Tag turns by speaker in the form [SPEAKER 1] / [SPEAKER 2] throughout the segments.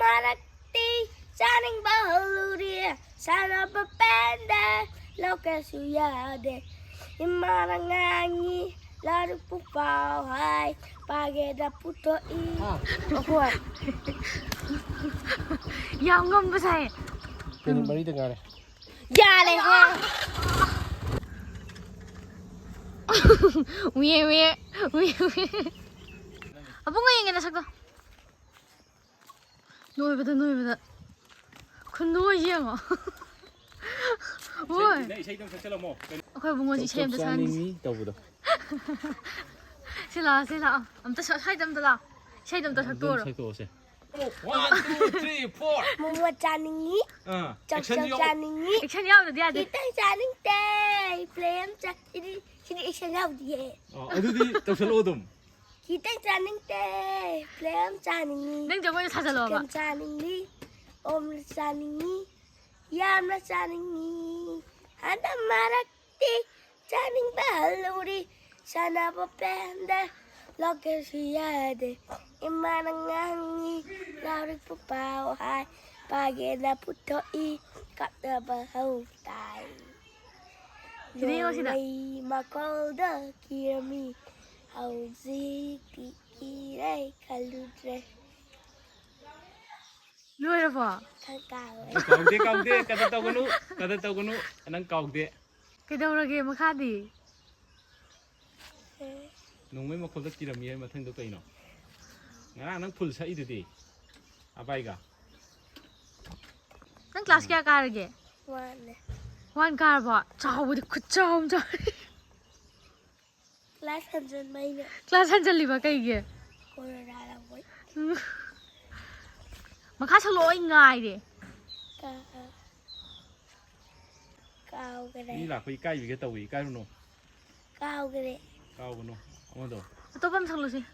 [SPEAKER 1] maragti saning bahaluria sana papenda lokasuyade imarangangi laru pupau hai pageda puto I okwa
[SPEAKER 2] yang ngom ba sai
[SPEAKER 3] Tên bari từng ngày này.
[SPEAKER 1] ya le ha
[SPEAKER 2] wiye abung ngayeng na sakto 노예보다 큰 노예야 ôi
[SPEAKER 3] Này xây trong sẽ là một.
[SPEAKER 2] 아까 뭔가지 체험도 사는
[SPEAKER 3] đâu
[SPEAKER 2] 실라 아무튼 사이점들아 사이점도 작도로
[SPEAKER 3] Xây tổ sẽ. 1, 2, 3, 4.
[SPEAKER 1] mumu chaningi chok chaningi
[SPEAKER 2] 액션 야도 돼야 돼
[SPEAKER 1] kita chaning te plem cha ini action yaw die
[SPEAKER 3] 어디디 또 설로돔.
[SPEAKER 1] kita chaning te plem chaningi
[SPEAKER 2] 냉장고에 사살로 봐
[SPEAKER 1] kem chaningi om chaningi yam chaningi ada marakti chaning baluri sana popenda lokasiade imanangangi lauri pupau hai pageda puto I kapda bahau tai makolda kirami hauzi kire kaludre
[SPEAKER 2] 누워라 봐
[SPEAKER 1] kakao
[SPEAKER 3] 가운데 가다 떠고누 난 가운데
[SPEAKER 2] 그다음에 뭐카디
[SPEAKER 3] 농매 먹고도 기름이 마탕도 또 이노 나랑 풀 사이드디 아바이가
[SPEAKER 2] 난 클래스 क्या 가르게
[SPEAKER 1] wane
[SPEAKER 2] 원 가봐 자우디 그짜움 자
[SPEAKER 1] class hanjan mai ne
[SPEAKER 2] 클래스 한 잘리바 그게
[SPEAKER 1] corona la boy
[SPEAKER 2] 막하 살로이 nga이데
[SPEAKER 1] cao cái
[SPEAKER 3] 이
[SPEAKER 1] này
[SPEAKER 3] 라고 이 까이 위게 또 위, 까이노
[SPEAKER 1] cao cái này
[SPEAKER 3] 까오고노 어머도
[SPEAKER 2] 또밤 살로시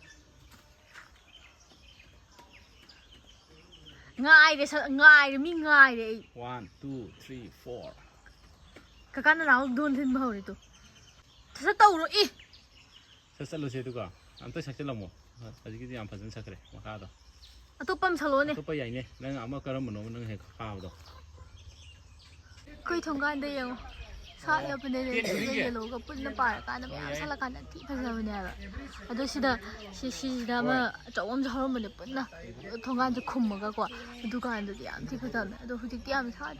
[SPEAKER 2] nga이데 미 nga이데
[SPEAKER 3] 1, 2, 3, 4
[SPEAKER 2] 그간은 나올 돈 든 바우리 또 다시 떠오르 이
[SPEAKER 3] 셋살로세 두가 안또 삭질라모 아직이 안 파전 삭그래 마카도
[SPEAKER 2] 또밤 살로네
[SPEAKER 3] 또 빠야이네 난 아마 까라모노 능 해 카오도
[SPEAKER 2] 거의 통과한데 영어 사 옆에 옐로우가 뿌리는 빠르까는 막 살아가는 티파자면이야 아도 시다면 조금 저러면 뿌나 통과한테 콤먹고 누가 한데도 안 티파자면 아도 후직 띠하면 사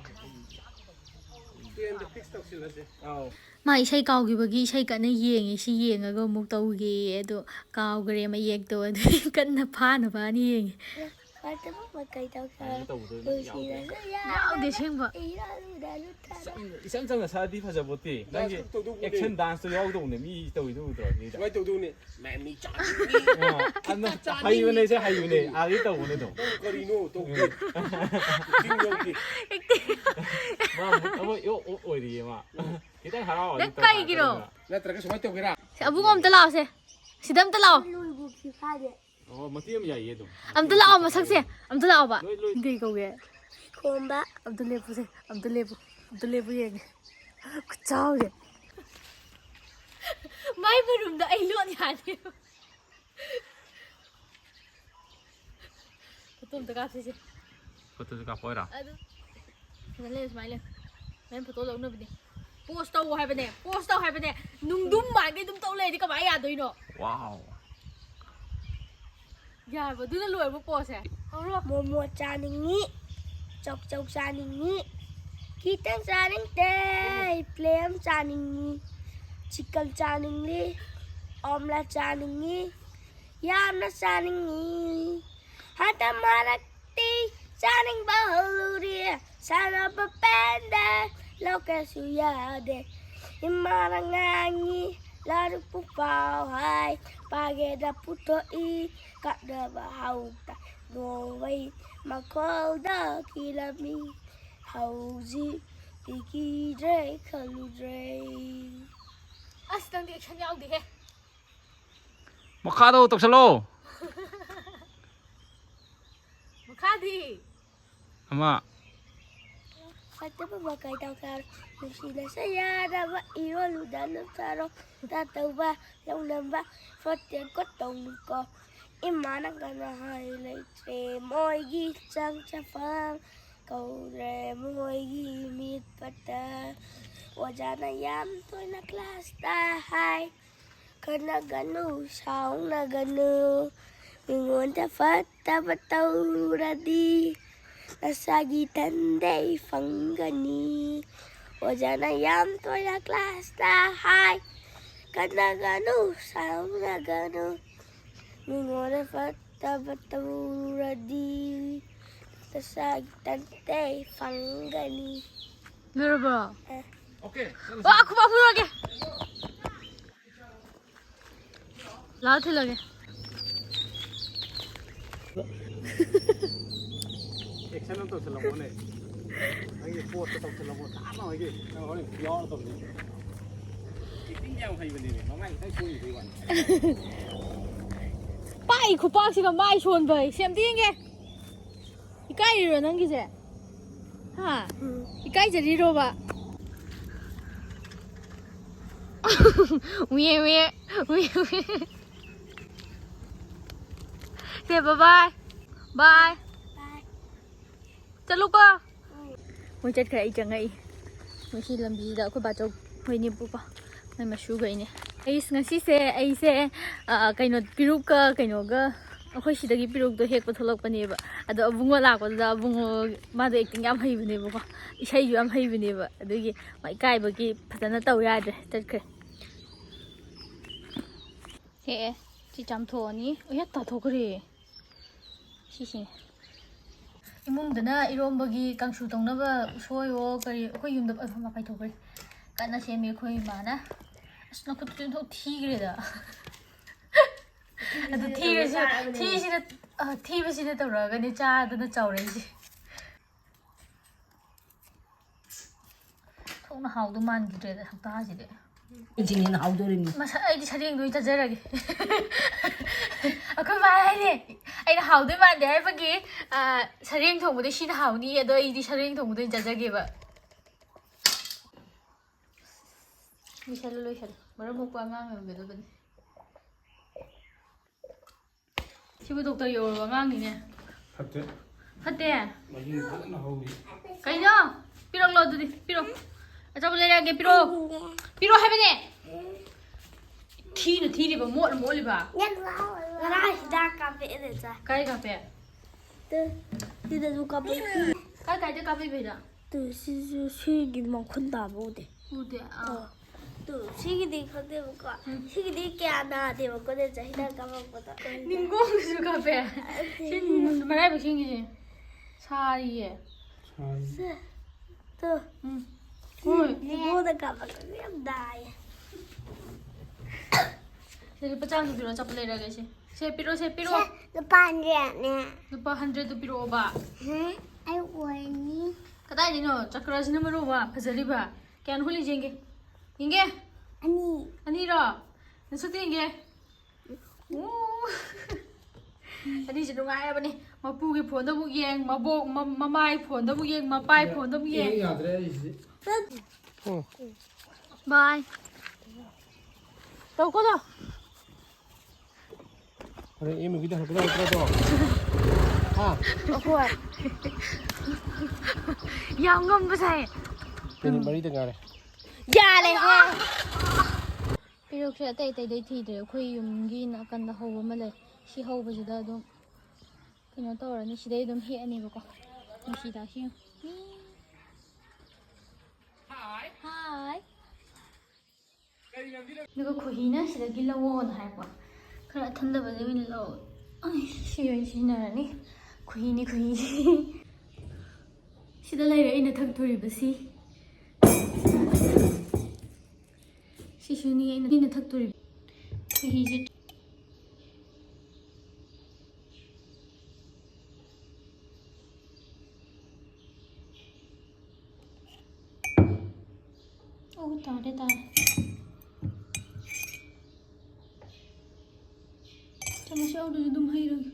[SPEAKER 2] 마 이사이 가오기버기 이사이 까는 예행이 시 예행하고 목 떠오기 에도 가오그레 마 예액도 끝나 파나 바니 예행
[SPEAKER 1] phải tới mức mà cây tao sao
[SPEAKER 3] 또
[SPEAKER 1] tôi chỉ là rất
[SPEAKER 2] 나오데 생봐
[SPEAKER 1] ý đó đã lúc thay
[SPEAKER 3] 이상상은 사디 파자 못디 난게 액션 댄스 여기도 미 또이도 들어
[SPEAKER 4] Quay tụi tôi nè, mẹ mì chọn
[SPEAKER 3] 안나 하이브네 제 하이브네 아기 또 오네도
[SPEAKER 4] có đi nô tôi kinh nhiều kì
[SPEAKER 3] 요 어디에 막 일단 하라
[SPEAKER 2] 내가 이기로
[SPEAKER 4] là tại cái số tiêu cái nào
[SPEAKER 2] 아부가 엄들 나오세 시담 들 나오
[SPEAKER 1] lui buộc thì khai được
[SPEAKER 3] 뭐 뛰면 야 얘도
[SPEAKER 2] 엄들 나오 마 sakse 엄들 나오 봐 근데 이거게
[SPEAKER 1] khôn bác
[SPEAKER 2] 엄들 레부세 엄들 레부 얘기 그짜오게 마이 부름도 아이 론이 아니에요 보통 더 갑시지
[SPEAKER 3] 그것도 가 보여라
[SPEAKER 2] 아도 그냥 레스 마이레 맨 포토 넣는 거네 포스터 하이버네 포스터 하이버네 둥둥 마게 둥 떠올래 니가 많이 안 되노
[SPEAKER 3] 와우
[SPEAKER 2] 야, 뭐 눈을 놓여 못 보세.
[SPEAKER 1] mua trà ningi chọc trà ningi kita trà ning te plem trà ningi chicken trà ningi omelet trà ningi yam na trà ningi hata marakti trà ning bahaluria sana papenda lokasuyade imarangangi laru pupau hai pageda puto I kapda bahau ta Norway makolda kilami hauzi ikidre kaludre
[SPEAKER 2] 아스탄 액션 야우디 해.
[SPEAKER 3] 마카도 똑살로
[SPEAKER 2] 뭐 카디.
[SPEAKER 3] 아마
[SPEAKER 1] Kata pemakai tau kar Nusila saya dapat iro ludan taro Tatau ba Long namba Fotian kotong ko Imana gana hai leitre moigi chang chafang kaure moigi mit pata wajana yam toy na class ta hai kana ganu saung na ganu mingon ta fat ta batau radi nasagi tandai fangani wajana yam toy na class ta hai kana ganu saung na ganu mingon ta fat ta batau radi nasagi tandai fangani
[SPEAKER 2] Luraba.
[SPEAKER 3] 오케이.
[SPEAKER 2] 와, 그만 불러게. 라틀라게.
[SPEAKER 3] 액션은 또 슬로모네. 이게 포트 또 슬로모. 다 이게 거기 귀여운 또 네. 이 띵장 하이브네. mamai thấy cùi đi bạn.
[SPEAKER 2] 빠이 고박시가 많이 좋은 바이. 샘띵게. 이까이로 넘기지. 하. 이까이 저리로 봐. 위에. Okay, bye. Bye. Chào lúc cơ. Mình chết cái chẳng ấy. Mình khi làm gì đó, bà cháu hơi niệm bố bà. Này mà chú gầy nè. Ấy sẽ cái nó piruk cái nó cái. Khôi sĩ cái piruk đó hết bắt thලок bane ba. Ado abungo lạc qua đó abungo mà được tiếng am hay bane ba. Isai ju am hay bane ba. Ado cái mai cái ba cái phát nó tàu ra rồi. Chết cái. Hey, chị chăm thô ní. Ôi ta thô cái. Xí. 이몽드나 이런버기 강수 동나바 소요 그리 거기 윤도 막 파이 도글 간나 세미 거기 많아 스노 그것도 좀 티그래다 나도 티비시네 떠라 근데 짜드는 짜오래지 통나 하우도 만기래다 학다하지래
[SPEAKER 5] 이제는 아우도리니
[SPEAKER 2] 마사 아이디 사링도 짜자라게 그 말이네 아이나 하우도 만데 할버기 사링 통보다 시다 하우니 너 이디 사링 통보다 짜자게 봐 미샬로 뭐라 먹고 하면 왜 그러더니 시부 독터 요로 망이네
[SPEAKER 3] fat대.
[SPEAKER 2] fat대
[SPEAKER 3] 마진 하나 하우이.
[SPEAKER 2] 가이나 삐럭 넣어두디 삐럭 잡을래게 삐럭 해보네 티리 봐 몰리 봐
[SPEAKER 1] Ra da cà phê rồi sao?
[SPEAKER 2] cái cà phê
[SPEAKER 1] Thì là du cà phê.
[SPEAKER 2] cái cà phê bây giờ
[SPEAKER 1] Từ 수익이만 큰다 못해.
[SPEAKER 2] 어디
[SPEAKER 1] 또 수익이 큰데 뭐가 수익이 깨나 돼 먹고 내 자기가 까먹거든.
[SPEAKER 2] ninguém cà phê xin mà đây phải xin gì xa đi vậy
[SPEAKER 1] 또
[SPEAKER 2] ôi
[SPEAKER 1] 이거는 까먹거든. 나야.
[SPEAKER 2] thế bây giờ tụi nó chập lấy ra cái gì xe piro
[SPEAKER 1] 너 반지네.
[SPEAKER 2] lupa 100 piro ba
[SPEAKER 1] 아이고 언니.
[SPEAKER 2] cái tay đi nó chắc là xin numero ba phải giờ đi ba cái anh huli jenge inge
[SPEAKER 1] 아니.
[SPEAKER 2] anh rồi nó xuất tiền kìa anh chỉ đúng ai bên này mà pu cái phone đó bu giang mà bộ mà mai phone đó bu giang mà pai phone đó bu giang bye đâu có đâu
[SPEAKER 4] 그래 이미 그냥 그래도 아
[SPEAKER 2] yang ngâm cái này
[SPEAKER 4] 괜히 머리 등가래
[SPEAKER 1] 야, 내가.
[SPEAKER 2] 비록 제가 때때때 티들 거의 용기 나간다 하고 말래 시 하고보지다 좀 그냥 떠오르니 시대에 좀 해안이 보고 시다 시요 하이 누가 거기나 시다 길러온 할거 그래 탄다바지 밀러 아이 시요 시나니 거기니 시다 라이라 이나 탁토리바시 시슈니 이나 탁토리 거기지 오 tare Chama siya udah dumhay lagi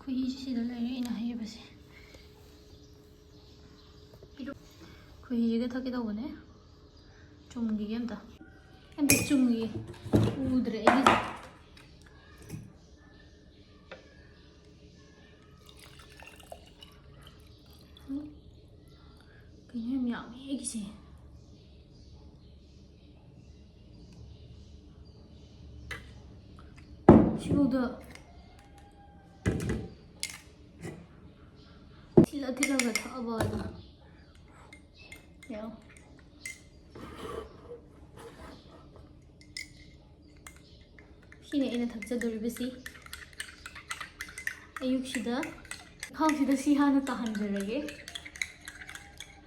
[SPEAKER 2] kuhi sila lagi inahay ba siya kuhi juga tak kita guna ꯆꯨꯝꯈꯤꯒꯦ ꯑꯝꯇ ꯆꯨꯝꯈꯤꯒꯦ ꯎꯗ꯭ꯔꯦ ꯑꯩꯒꯤꯁꯦ ꯀꯩꯅꯣ ꯌꯥꯝ ꯌꯥꯝꯃꯦ ꯑꯩꯒꯤꯁꯦ 시보다 틸라가 타봐야 야 시네 이나 닥쳐돌리듯이 ꯑꯌꯨꯛꯁꯤꯗ ꯈꯥꯎꯁꯤꯗ ꯁꯤ ꯍꯥꯟꯅ ꯇꯥꯍꯟꯖꯔꯒꯦ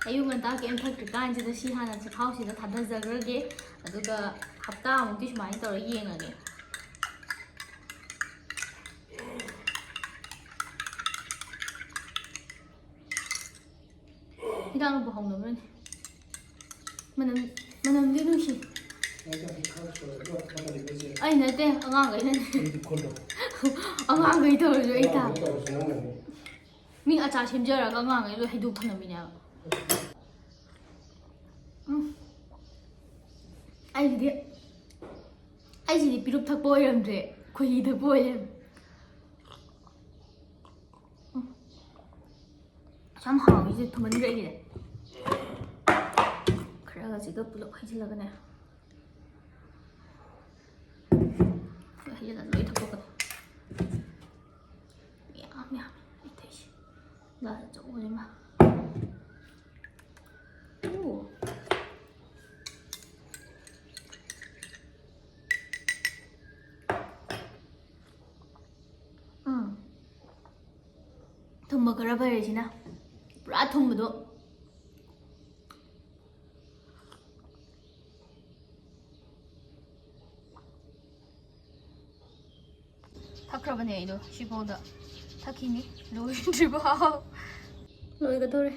[SPEAKER 2] ꯑꯌꯨꯛ ꯉꯟꯇꯥ ꯀꯩꯝ ꯊꯛꯇ꯭ꯔꯤꯀꯥꯟꯁꯤꯗ ꯁꯤ ꯍꯥꯟꯅ ꯆꯈꯥꯎꯁꯤꯗ ꯊꯥꯗꯖꯈ꯭ꯔꯒꯦ ꯑꯗꯨꯒ ꯍꯞꯇꯥꯃꯨꯛꯇꯤ ꯁꯨꯃꯥꯏꯅ ꯇꯧꯔ ꯌꯦꯡꯉꯒꯦ ꯍꯤꯗꯥꯛꯅꯕꯨ ꯍꯧꯅꯕ꯭ꯔꯅꯦ ꯃꯅꯝꯗꯤ ꯅꯨꯡꯁꯤ ꯑꯩ ꯅꯠꯇꯦ ꯑꯉꯥꯡꯈꯩꯅꯅꯦ ꯑꯉꯥꯡꯈꯩ ꯇꯧꯔꯁꯨ ꯑꯩ ꯇꯥ ꯃꯤ ꯑꯆꯥꯔ ꯁꯦꯝꯖꯔꯒ ꯑꯉꯥꯡꯈꯩ ꯂꯣꯏ ꯍꯩꯗꯣꯛ ꯊꯝꯂꯝꯃꯤꯅꯦꯕ ꯑꯩꯁꯤꯗꯤ ꯄꯤꯔꯨꯛ ꯊꯛꯄ ꯑꯣꯏꯔꯝꯗ꯭ꯔꯦ ꯈꯣꯏꯍꯤ ꯊꯛꯄ ꯑꯣꯏꯔꯝꯃꯦ ꯌꯥꯝ ꯍꯥꯎꯋꯤꯁꯦ ꯊꯨꯝꯃꯟꯈ꯭ꯔꯦ ꯑꯩꯒꯤꯗꯤ ꯈꯔꯒꯁꯤꯒ ꯄꯨꯂꯞ ꯍꯩꯖꯤꯜꯂꯒꯅꯦ ꯍꯩꯖꯤꯜꯂ ꯂꯣꯏ ꯊꯛꯇꯣꯛꯀꯅꯤ ꯌꯥꯝ ꯌꯥꯝꯃꯦ ꯑꯩ ꯊꯛꯏꯁꯦ ꯒ꯭ꯂꯥꯁ ꯑꯆꯧꯕꯁꯦ ꯑꯃ ꯊꯨꯝꯕ ꯈꯔ ꯐꯔꯦꯁꯤꯅ ꯄꯨꯔꯥ ꯊꯨꯝꯕꯗꯣ ꯊꯛꯈ꯭ꯔꯕꯅꯦ ꯑꯩꯗꯣ ꯁꯤꯐꯥꯎꯗ ꯊꯛꯈꯤꯅꯤ ꯂꯣꯏꯗ꯭ꯔꯤꯐꯥꯎ ꯂꯣꯏꯒꯗꯧꯔꯦ